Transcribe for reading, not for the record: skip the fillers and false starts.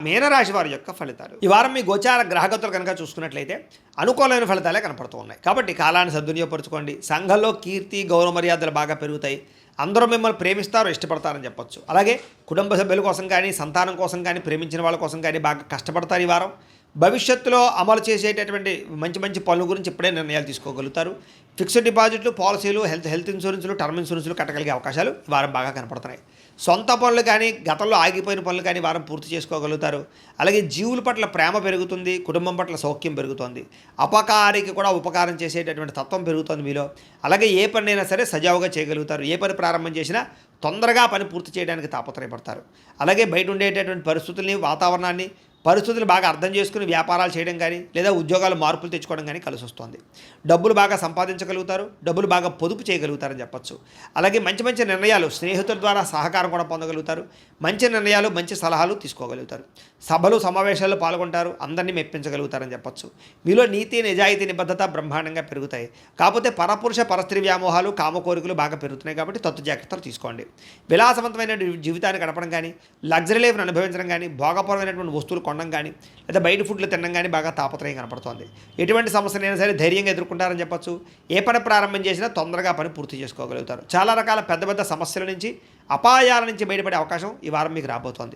మీనరాశి వారి యొక్క ఫలితాలు ఈ వారం మీ గోచార గ్రహగతులు కనుక చూసుకున్నట్లయితే అనుకూలమైన ఫలితాలే కనపడుతూ ఉన్నాయి. కాబట్టి కాలాన్ని సద్వినియోగపరచుకోండి. సంఘంలో కీర్తి గౌరవ మర్యాదలు బాగా పెరుగుతాయి. అందరూ మిమ్మల్ని ప్రేమిస్తారు, ఇష్టపడతారని చెప్పొచ్చు. అలాగే కుటుంబ సభ్యుల కోసం కానీ, సంతానం కోసం కానీ, ప్రేమించిన వాళ్ళ కోసం కానీ బాగా కష్టపడతారు ఈ వారం. భవిష్యత్తులో అమలు చేసేటటువంటి మంచి మంచి పనుల గురించి ఇప్పుడే నిర్ణయాలు తీసుకోగలుగుతారు. ఫిక్స్డ్ డిపాజిట్లు, పాలసీలు, హెల్త్ ఇన్సూరెన్సులు, టర్మ్ ఇన్సూరెన్సులు కట్టగలిగే అవకాశాలు ఈ వారం బాగా కనపడుతున్నాయి. సొంత పనులు కానీ, గతంలో ఆగిపోయిన పనులు కానీ వారం పూర్తి చేసుకోగలుగుతారు. అలాగే జీవుల పట్ల ప్రేమ పెరుగుతుంది, కుటుంబం పట్ల సౌఖ్యం పెరుగుతుంది. అపకారికి కూడా ఉపకారం చేసేటటువంటి తత్వం పెరుగుతుంది మీలో. అలాగే ఏ పనైనా సరే సజావుగా చేయగలుగుతారు. ఏ పని ప్రారంభం చేసినా తొందరగా పని పూర్తి చేయడానికి తాపత్రయపడతారు. అలాగే బయట ఉండేటటువంటి పరిస్థితుల్ని, వాతావరణాన్ని, పరిస్థితులు బాగా అర్థం చేసుకుని వ్యాపారాలు చేయడం కానీ, లేదా ఉద్యోగాలు మార్పులు తెచ్చుకోవడం కానీ కలిసి వస్తుంది. డబ్బులు బాగా సంపాదించగలుగుతారు, డబ్బులు బాగా పొదుపు చేయగలుగుతారని చెప్పచ్చు. అలాగే మంచి మంచి నిర్ణయాలు, స్నేహితుల ద్వారా సహకారం కూడా పొందగలుగుతారు. మంచి నిర్ణయాలు, మంచి సలహాలు తీసుకోగలుగుతారు. సభలు, సమావేశాల్లో పాల్గొంటారు, అందరినీ మెప్పించగలుగుతారని చెప్పచ్చు. మీలో నీతి, నిజాయితీ, నిబద్ధత బ్రహ్మాండంగా పెరుగుతాయి. కాకపోతే పరపురుష పరస్త్రీ వ్యామోహాలు, కామ కోరికలు బాగా పెరుగుతున్నాయి. కాబట్టి తత్తు జాగ్రత్తలు తీసుకోండి. విలాసవంతమైన జీవితాన్ని గడపడం కానీ, లగ్జరీ లైఫ్ను అనుభవించడం కానీ, భోగపరమైనటువంటి వస్తువులు కొనడం కానీ, లేదా బయట ఫుడ్లు తినడం కానీ బాగా తాపత్రయం కనపడుతోంది. ఎటువంటి సమస్యనైనా సరే ధైర్యంగా ఎదుర్కొంటారని చెప్పచ్చు. ఏ పని ప్రారంభం చేసినా తొందరగా పని పూర్తి చేసుకోగలుగుతారు. చాలా రకాల పెద్ద పెద్ద సమస్యల నుంచి, అపాయాల నుంచి బయటపడే అవకాశం ఈ వారం మీకు రాబోతోంది.